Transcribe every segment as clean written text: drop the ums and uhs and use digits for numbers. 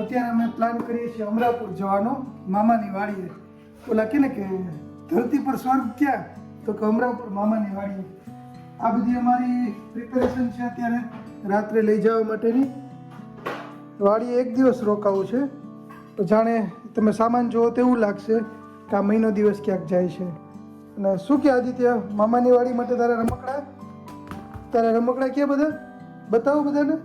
અત્યારે અમે પ્લાન કરીએ છીએ અમરાપુર જવાનો મામાની વાડીએ. ઓલા કે ને કે ધરતી પર સ્વર્ગ ક્યાં, તો કે અમરાપુર મામાની વાડીએ. આ બધી અમારી પ્રિપેરેશન છે અત્યારે રાત્રે લઈ જવા માટેની. વાડીએ એક દિવસ રોકાવું છે તો જાણે તમે સામાન જુઓ તેવું લાગશે કે આ મહિનો દિવસ ક્યાંક જાય છે. અને શું કે આદિત્ય, મામાની વાડી માટે તારા રમકડા ક્યાં બધા? બતાવો બધાને.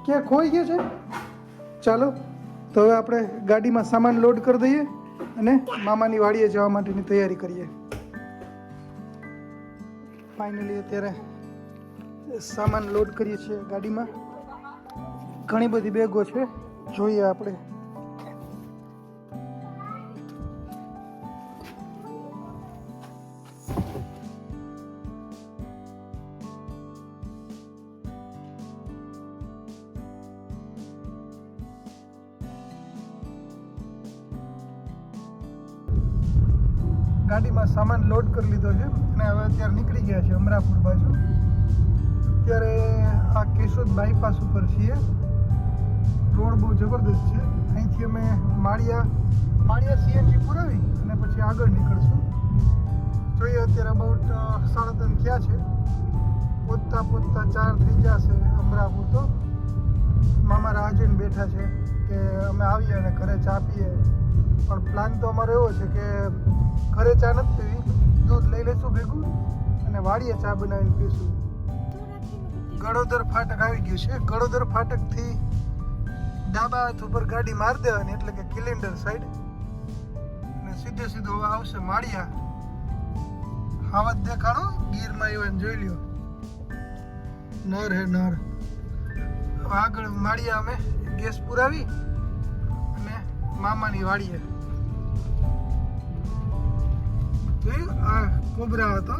ક્યાં ખોઈ ગયા છે? ચાલો તો હવે આપણે ગાડીમાં સામાન લોડ કરી દઈએ અને મામાની વાડીએ જવા માટેની તૈયારી કરીએ. ફાઇનલી અત્યારે સામાન લોડ કરીએ છીએ ગાડીમાં. ઘણી બધી બેગો છે, જોઈએ આપણે. ગાડીમાં સામાન લોડ કરી લીધો છે અને હવે અત્યારે નીકળી ગયા છે અમરાપુર બાજુ. અત્યારે આ કેશોદ બાયપાસ ઉપર છીએ. રોડ બહુ જબરદસ્ત છે. અહીંથી અમે માળિયા સીએનજી પુરાવી અને પછી આગળ નીકળશું. જોઈએ અત્યારે અબાઉટ 3:30 થયા છે. પહોંચતા 4 થઈ જશે અમરાપુર. તો મામા રાહ જોઈને બેઠા છે કે અમે આવીએ અને ઘરે ચા પીએ. પણ પ્લાન તો અમારો એવો છે કે ઘરે ચા નથી પીવી, દૂધ લઈ લઈશું ભેગું અને વાડીએ ચા બનાવીને પીશું. ગળોદર ફાટક આવી ગયું છે. ગળોદર ફાટકથી ડાબા હાથ ઉપર ગાડી મારી દેવાની એટલે કે કિલેન્ડર સાઈડ અને સીધું આવશે માળિયા. હાવત દેખાડો ગીરમાં એવાને જોઈ લ્યો. નર હે નર. આગળ માળિયા અમે ગેસ પુરાવી અને મામાની વાડીએ. આ કોબરા હતો,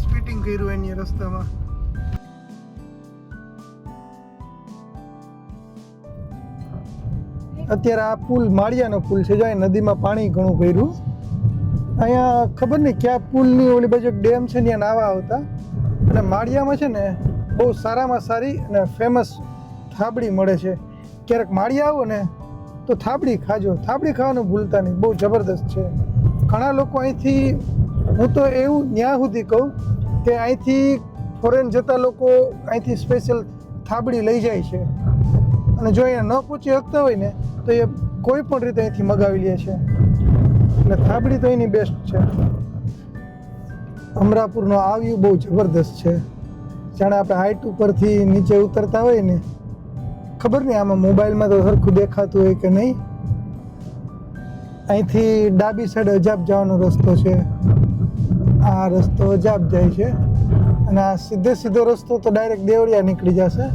સ્પીટિંગ કર્યું એની રસ્તામાં. અત્યારે આ પુલ માળિયાનો પુલ છે. જો નદીમાં પાણી ઘણું ભર્યું. અહીંયા ખબર નહીં ક્યાં પુલની ઓલી બાજુ એક ડેમ છે ત્યાં નાવા આવતા. અને માળિયામાં છે ને બહુ સારામાં સારી અને ફેમસ થાબડી મળે છે. ક્યારેક માળિયા આવો ને તો થાબડી ખાજો. થાબડી ખાવાનું ભૂલતા નહીં, બહુ જબરદસ્ત છે. ઘણા લોકો અહીંથી, હું તો એવું ત્યાં સુધી કહું કે અહીંથી ફોરેન જતા લોકો અહીંથી સ્પેશિયલ થાબડી લઈ જાય છે અને જો અહીંયા ન પહોંચી શકતા હોય ને તો એ કોઈ પણ રીતે અહીંથી મગાવી લે છે. એટલે થાબડી તો એની બેસ્ટ છે. અમરાપુરનો આ વ્યૂ બહુ જબરદસ્ત છે. જાણે આપણે હાઈટ ઉપરથી નીચે ઉતરતા હોય ને, ખબર નહીં આમાં મોબાઈલમાં તો સરખું દેખાતું હોય કે નહીં. અહીંથી ડાબી સાઈડ અજાબ જવાનો રસ્તો છે. આ રસ્તો અજાબ જાય છે અને આ સીધો રસ્તો તો ડાયરેક્ટ દેવળિયા નીકળી જશે.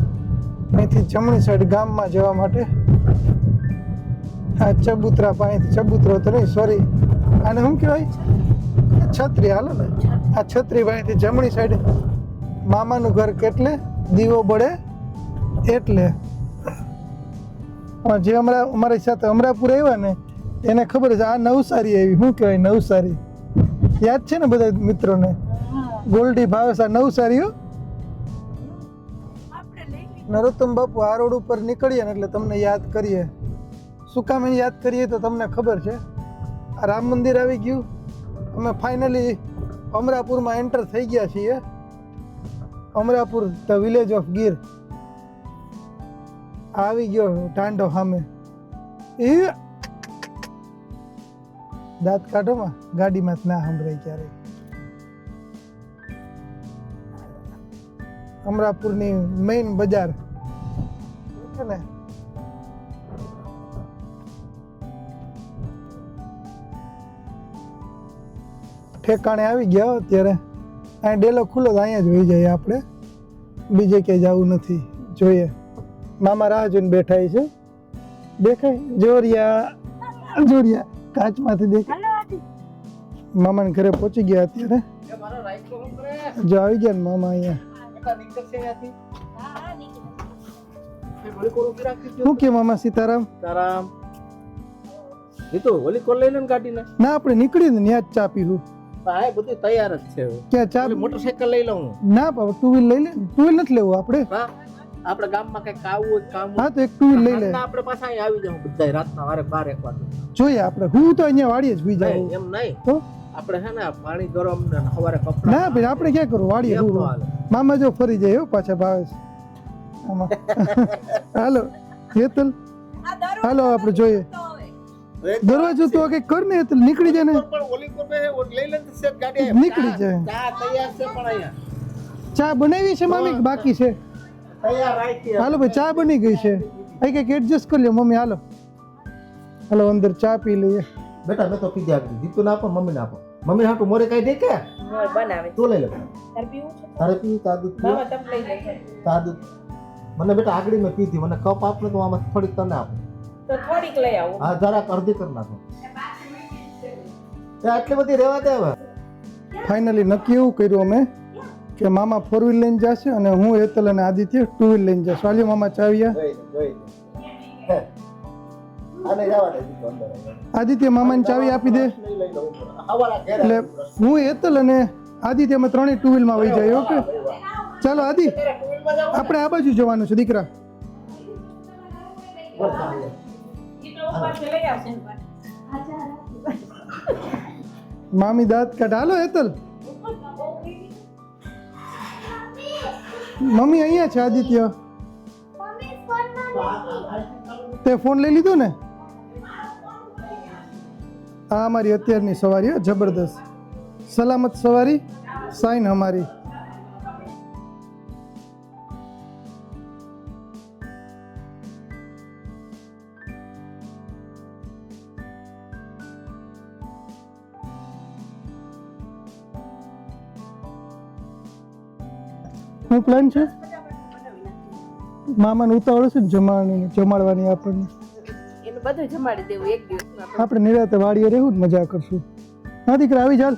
અહીંથી જમણી સાઈડ ગામમાં જવા માટે આ ચબૂતરા પાસેથી, ચબૂતરો તો નહીં સોરી, આને શું કહેવાય, છત્રી. હાલો ને, આ છત્રી પાસેથી જમણી સાઈડ મામાનું ઘર કેટલે દીવો બળે એટલે. જે અમારી સાથે અમરાપુર આવ્યા ને એને ખબર છે આ નવસારી આવી. શું કહેવાય નવસારી? યાદ છે ને બધા મિત્રોને? ગોલ્ડી ભાવેશ આ નવસારીઓ. નરોત્તમ બાપુ આ રોડ ઉપર નીકળીએ ને એટલે તમને યાદ કરીએ. શું કામ યાદ કરીએ તો તમને ખબર છે, આ રામ મંદિર આવી ગયું. અમે ફાઇનલી અમરાપુરમાં એન્ટર થઈ ગયા છીએ. Amarapur the village of Gir આવી ગયો ટાંડો સામે. એ દાંત કાઢોમાં ગાડીમાં ના સંભળાય ક્યારેય. અમરાપુરની મેઇન બજાર છે ને. ઠેકાણે આવી ગયા અત્યારે. અહીંયા ડેલો ખુલ્લો તો અહીંયા જ વહી જાય આપણે, બીજે ક્યાંય જવું નથી. જોઈએ મામા રાહ જોઈને બેઠા છે. દેખાય જોરિયા કાચમાંથી દેખાય. મામાને ઘરે પહોંચી ગયા અત્યારે. જો આવી ગયા ને મામા અહીંયા. શું કે મામા? સીતારામ. ના આપણે નીકળી ને ત્યાં જ ચા પીવું. બધું તૈયાર જ છે. ક્યાં ચા? મોટરસાઇકલ લઈ લઉં. ના બાબા, ટુ વ્હીલ લઈ લે. ટુ વ્હીલ નથી લેવું આપણે. આપણે ગામમાં કઈક આવું હોય કામ હા તો એક ટુ વ્હીલ લઈ લે. આપણે પાછા અહીં આવી જાવ બધા રાતના વારે 12 1 વાગે. જોઈએ આપણે હું તો અહીંયા વાડીએ જ સુઈ જાઉં. એમ નહીં તો આપણે છે ને પાણી ગરમ ને સવારે કપડા ના ભાઈ આપણે ક્યાં કરવું વાડીએ એમ હું ન હાલે. મામા જો ફરી જાય હો પાછા ભાવેશ આમાં હાલો હેતલ હાલો આપણે જોઈએ દરવાજો તો કઈક કર ને હેતલ નીકળી જાય ને પણ ઓલી પર લઈ લે તો સેટ ગાડી નીકળી જાય. ચા તૈયાર છે પણ અહીંયા ચા બનાવી છે મામી કે બાકી છે? તૈયાર રાખી હાલો ભાઈ ચા બની ગઈ છે અહીં કંઈક એડજસ્ટ કરી લ્યો મમ્મી હાલો હાલો અંદર ચા પી લઈએ. બેટા મેં તો પીધી આપી દીધું ના આપો મમ્મી ના આપો મમ્મી હાટુ મોરે કઈ દે કે બનાવે તું લઈ લે તાર પીવું છે તારે પી તા દૂધ પી મામા તમે લઈ લેજો તા દૂધ મને બેટા આગળી મેં પીધી મને કપ આપને તો આમાં થોડીક તને આપો તો થોડીક લઈ આવો હા જરાક અડધી કરી નાખો એ આટલી બધી રહેવા દે હવે ફાઇનલી નક્કી એવું કર્યું અમે કે મામા 4 વ્હીલ લઈને જશે અને હું હેતલ અને આદિત્ય 2 વ્હીલ લઈને જશે. વાલીઓ મામા ચાવ્યા જોઈ આને જવા દે દીધો અંદર આદિત્ય મામાને ચાવી આપી દે લઈ લઉં હવારા ઘરે એટલે હું હેતલ અને આદિત્ય અમે ત્રણેય 2 વ્હીલમાં વહી જાય. ઓકે ચાલો આદિ આપણે આ બાજુ જવાનું છે દીકરા. લઈ આવશે મામી દાંત કાઢ. હાલો હેતલ મમ્મી અહીંયા છે આદિત્ય તે ફોન લઈ લીધો ને? આ અમારી અત્યારની સવારી હો જબરદસ્ત સલામત સવારી સાઈન અમારી. શું પ્લાન છે? મામાને ઉતાવળ છે ને જમાડવાની આપણને. એનું બધું જમાડી દેવું એક દિવસમાં આપણે નિરાતે વાડીએ રહેવું ને મજા કરશું. હા દીકરા આવી ચાલ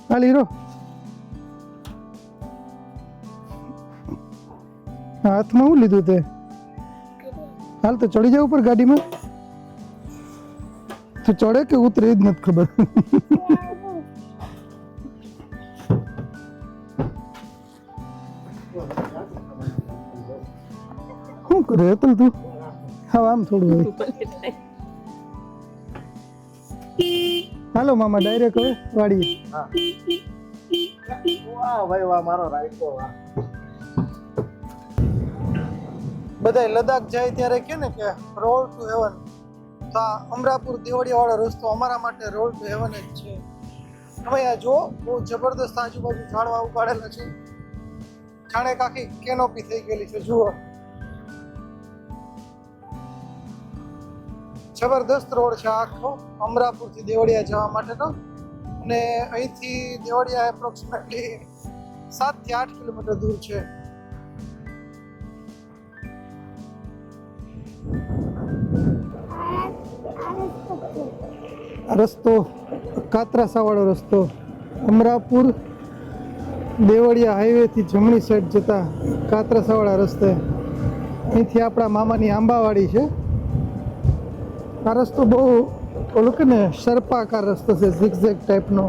હાલ હીરો હાથમાં શું લીધું તે? હાલ તો ચડી જાવ ઉપર ગાડીમાં. તો ચડે કે ઉતરે એ જ નથી ખબર. શું કરે હેતલ તું? હા આમ થોડું હોય. હાલો મામા ડાયરેક્ટ હવે વાડીએ. વાહ ભાઈ વાહ મારો રાઈકો વાહ બધા લદ્દાખ જાય ત્યારે કે ને કે રોડ ટુ હેવન, તો આ અમરાપુર દેવળિયા વાળો રસ્તો અમારા માટે રોડ ટુ હેવન જ છે. હવે આ જો બહુ જબરદસ્ત આજુબાજુ ઝાડવા ઉગાડેલા છે, જાણે આખી કેનોપી થઈ ગયેલી છે. જુઓ જબરદસ્ત રોડ છે આખો અમરાપુરથી દેવળિયા જવા માટેનો. અને અહીંથી દેવળિયા એપ્રોક્સિમેટલી 7 થી 8 કિલોમીટર દૂર છે. રસ્તો કાતરાસા વાળો રસ્તો અમરાપુર દેવળિયા હાઈવે થી જમણી સાઈડ જતા કાતરાસા વાળા રસ્તે. અહીંથી આપણા મામાની આંબાવાડી છે. આ રસ્તો બહુ ઓલું કે ને સર્પાકાર રસ્તો છે, ઝિગઝેગ ટાઈપનો.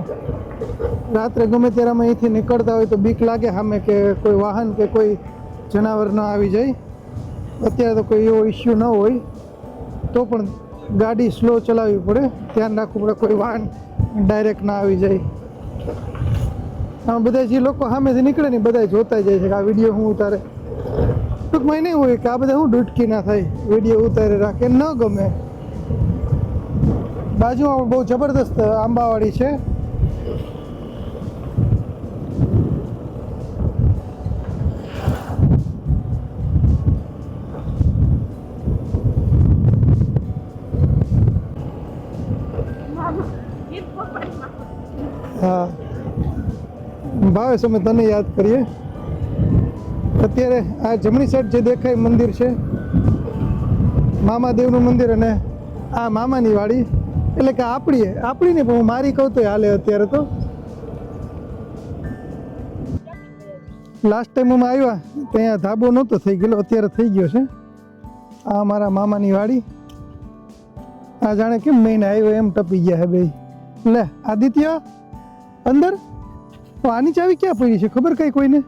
રાત્રે ગમે ત્યારે અમે અહીંથી નીકળતા હોય તો બીક લાગે સામે કે કોઈ વાહન કે કોઈ જનાવર ન આવી જાય. અત્યારે તો કોઈ એવો ઇસ્યુ ન હોય, તો પણ ગાડી સ્લો ચલાવવી પડે, ધ્યાન રાખવું પડે કોઈ વાહન ડાયરેક્ટ ના આવી જાય. આમાં બધા જે લોકો સામેથી નીકળે ને બધા જોતા જાય છે કે આ વિડીયો હું ઉતારે. ટૂંકમાં નહીં હોય કે આ બધા હું ડૂટકી ના થાય વિડીયો ઉતારે રાખે, ન ગમે. બાજુમાં બહુ જબરદસ્ત આંબાવાડી છે. હા ભાવેશ, અમે તને યાદ કરીએ. અત્યારે આ જમણી સાઈડ જે દેખાય મંદિર છે મામાદેવનું મંદિર, અને આ મામાની વાડી. એટલે કે આપણી ને પણ મારી કહું તો હાલે. અત્યારે તો લાસ્ટ ટાઈમ અમે આવ્યા ત્યાં ધાબો નહોતો થઈ ગયેલો, અત્યારે થઈ ગયો છે. આ મારા મામાની વાડી. આ જાણે કેમ મહિને આવ્યો એમ ટપી ગયા હે બે. લે આદિત્ય અંદર આની ચાવી ક્યાં પડી છે ખબર કઈ કોઈને?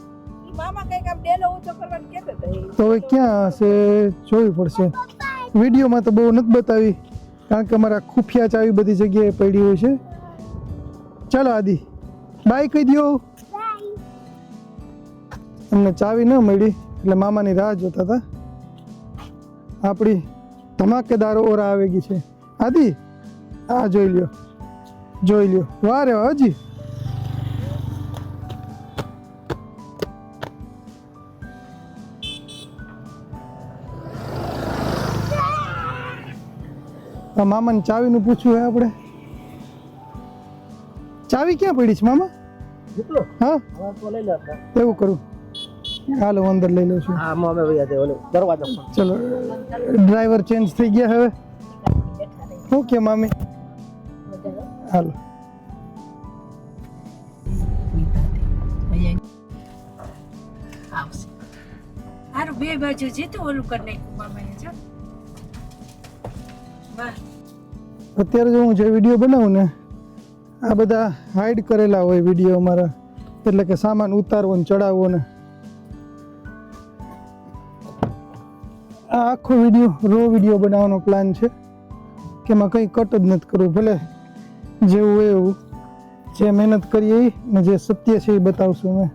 મામા કઈક આમ ડેલો ઊંચો કરવાનું કહેતા હતા. તો હવે ક્યાં હશે જોવી પડશે. વિડીયોમાં તો બહુ નથી બતાવી કારણ કે અમારા ખુફિયા ચાવી બધી જગ્યાએ પડી હોય છે. ચાલો આદિ બાય કહી દો. અમને ચાવી ન મળી એટલે મામાની રાહ જોતા હતા. આપણી ધમાકેદાર ઓરા આવી ગઈ છે. આદિ આ જોઈ લ્યો વાહ રે વાહ હજી. મામાને ચાવીનું પૂછવું હે આપણે. ચાવી ક્યાં પડી છે મામા? હા એવું કરું. હાલો અંદર લઈ લઉં છું. ચલો ડ્રાઈવર ચેન્જ થઈ ગયા હવે. ઓકે મામી હાલો. હારું બે બાજુ જીતું ઓલું કરી નાખ્યું મામાએ જો. વાહ અત્યારે જો હું જે વિડીયો બનાવું ને આ બધા હાઈડ કરેલા હોય વિડીયો અમારા, એટલે કે સામાન ઉતારવો ને ચડાવવો ને. આ આખો વિડીયો રો વિડીયો બનાવવાનો પ્લાન છે કે એમાં કંઈ કટ જ નથી કરવું. ભલે જેવું હોય એવું, જે મહેનત કરીએ એ ને જે સત્ય છે એ બતાવશું અમે.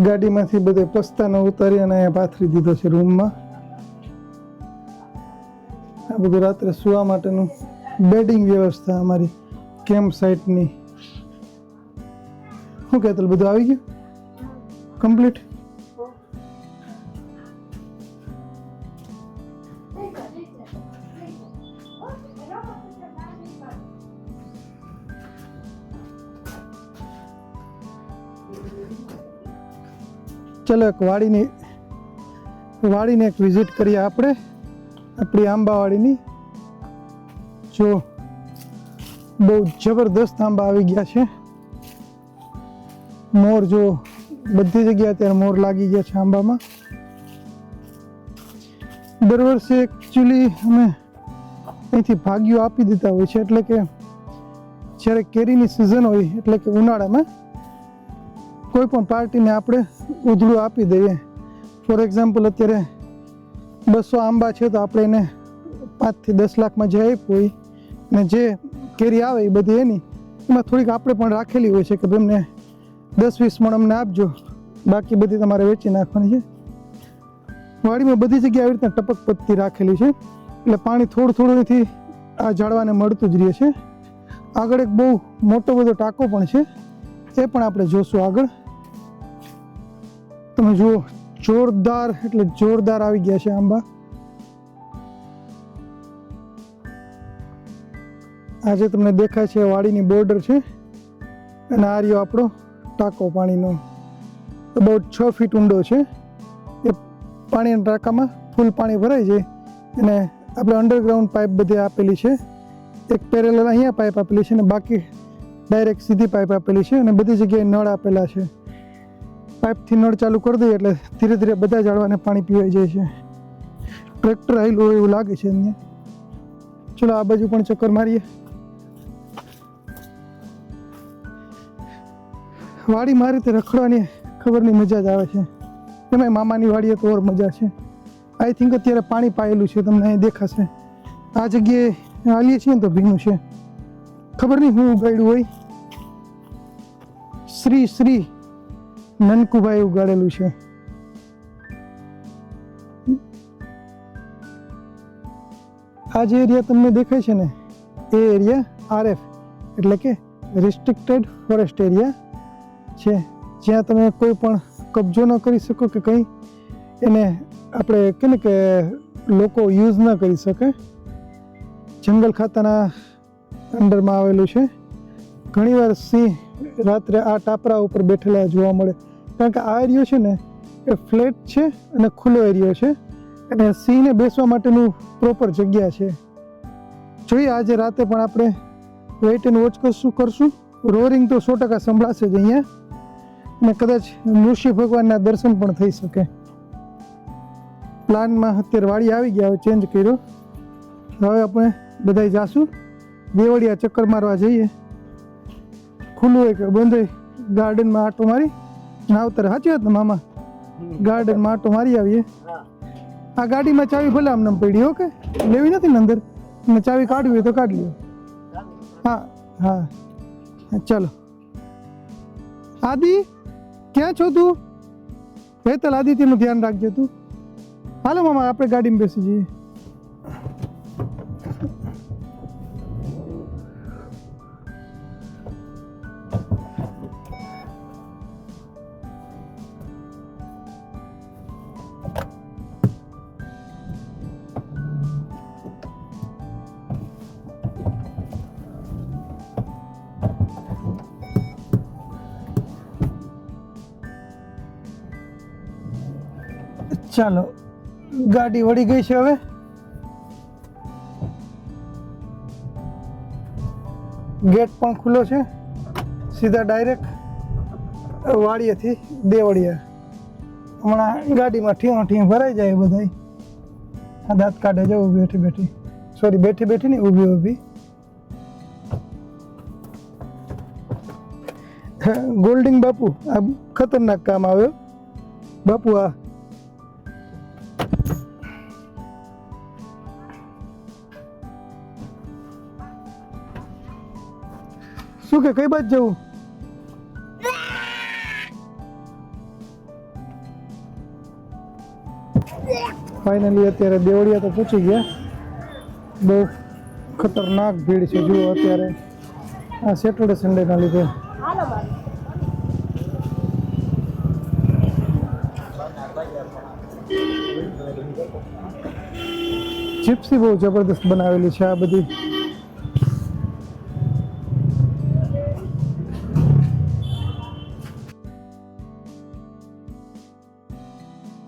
ગાડીમાંથી બધે પસ્તાનો ઉતારી અને અહીંયા પાથરી દીધો છે રૂમમાં. આ બધું રાત્રે સુવા માટેનું બેડિંગ વ્યવસ્થા અમારી કેમ્પ સાઇટની. શું કહેતું બધું આવી ગયું કમ્પ્લીટ? ચલો એક વાડીને એક વિઝિટ કરીએ આપણે, આપણી આંબાવાડીની. જો બહુ જબરદસ્ત આંબા આવી ગયા છે. મોર જો બધી જગ્યાએ અત્યારે મોર લાગી ગયા છે આંબામાં. દર વર્ષે એકચ્યુઅલી અમે અહીંથી ભાગ્યો આપી દીધા હોય છે, એટલે કે જ્યારે કેરીની સિઝન હોય એટલે કે ઉનાળામાં કોઈ પણ પાર્ટીને આપણે ઉધડું આપી દઈએ. ફોર એક્ઝામ્પલ અત્યારે 200 આંબા છે તો આપણે એને 5 થી 10 લાખમાં જે આપ્યું હોય અને જે કેરી આવે એ બધી એની, એમાં થોડીક આપણે પણ રાખેલી હોય છે કે ભાઈ એમને 10-20 મણ અમને આપજો, બાકી બધી તમારે વેચી નાખવાની છે. વાડીમાં બધી જગ્યાએ આવી રીતના ટપક પદ્ધતિ રાખેલી છે એટલે પાણી થોડું થોડું એથી આ ઝાડવાને મળતું જ રહે છે. આગળ એક બહુ મોટો બધો ટાંકો પણ છે, એ પણ આપણે જોશું આગળ. તમે જુઓ જોરદાર એટલે જોરદાર આવી ગયા છે આંબા. આજે તમને દેખાય છે વાડીની બોર્ડર છે અને આ રહ્યો આપણો ટાંકો પાણીનો. બહુ 6 ફીટ ઊંડો છે. એ પાણીના ટાંકામાં ફૂલ પાણી ભરાઈ જાય અને આપણે અંડરગ્રાઉન્ડ પાઇપ બધી આપેલી છે. એક પેરેલલ અહીંયા પાઇપ આપેલી છે અને બાકી ડાયરેક્ટ સીધી પાઇપ આપેલી છે અને બધી જગ્યાએ નળ આપેલા છે. પાઇપથી નળ ચાલુ કરી દઈએ એટલે ધીરે ધીરે બધા ઝાડવાને પાણી પીવાઈ જાય છે. ટ્રેક્ટર આવેલું હોય એવું લાગે છે અહીંયા. ચલો આ બાજુ પણ ચક્કર મારીએ. વાડીમાં આ રીતે રખડવાની ખબરની મજા જ આવે છે. એમાં મામાની વાડીએ તો ઓર મજા છે. આઈ થિંક અત્યારે પાણી પાયેલું છે, તમને અહીં દેખાશે. આ જગ્યાએ હાલીએ છીએ ને તો ભીનું છે. ખબર નહીં હું ઉગાડ્યું હોય. શ્રી નનકુભાઈ ઉગાડેલું છે. આ જે એરિયા તમને દેખાય છે ને એ એરિયા RF એટલે કે રિસ્ટ્રિક્ટેડ ફોરેસ્ટ એરિયા છે, જ્યાં તમે કોઈ પણ કબજો ન કરી શકો કે કંઈ એને આપણે કહે ને કે લોકો યુઝ ન કરી શકે. જંગલ ખાતાના અંડરમાં આવેલું છે. ઘણીવાર સિંહ રાત્રે આ ટાપરા ઉપર બેઠેલા જોવા મળે, કારણ કે આ એરિયો છે ને એ ફ્લેટ છે અને ખુલ્લો એરિયો છે અને સિંહને બેસવા માટેનું પ્રોપર જગ્યા છે. જોઈએ આજે રાતે પણ આપણે વેઇટ એન્ડ વોચ કરશું. રોરિંગ તો 100% સંભળાશે જ અહીંયા અને કદાચ નૃસિંહ ભગવાનના દર્શન પણ થઈ શકે. પ્લાનમાં અત્યારે વાડી આવી ગયા, હવે ચેન્જ કર્યો. હવે આપણે બધાય જાશું દેવળિયા ચક્કર મારવા જઈએ. ખુલ્લું હોય કે બંધ હોય, ગાર્ડનમાં આટો મારી આવતર. સાચી વાત ને મામા? ગાર્ડનમાં આટો મારી આવીએ. આ ગાડીમાં ચાવી ભલે આમને પડી, ઓકે? લેવી નથી ને અંદર, અને ચાવી કાઢવી હોય તો કાઢી લ્યો. હા હા ચાલો. આદિ ક્યાં છો તું? હેતલ, આદિત્યનું ધ્યાન રાખજે તું. હાલો મામા, આપણે ગાડીમાં બેસી જઈએ. ચાલો, ગાડી વળી ગઈ છે. હવે ગેટ પણ ખુલ્લો છે, સીધા ડાયરેક્ટ વાડીએથી દેવળિયા. હમણાં ગાડીમાં ઠીઓ ભરાઈ જાય બધાય. આ દાંત કાઢે જવું બેઠી બેઠી, સોરી બેઠી બેઠી ને ઊભી ઊભી. ગોલ્ડિંગ બાપુ, આ ખતરનાક કામ આવ્યો બાપુ. આ શું કે કઈ બાજુ જવું? ફાઇનલી અત્યારે દેવળિયા તો પહોંચી ગયા. બહુ ખતરનાક ભીડ છે જુઓ અત્યારે, આ સેટરડે સન્ડેના લીધે. હાલો બાર. જીપ્સી બહુ જબરદસ્ત બનાવેલી છે આ બધી.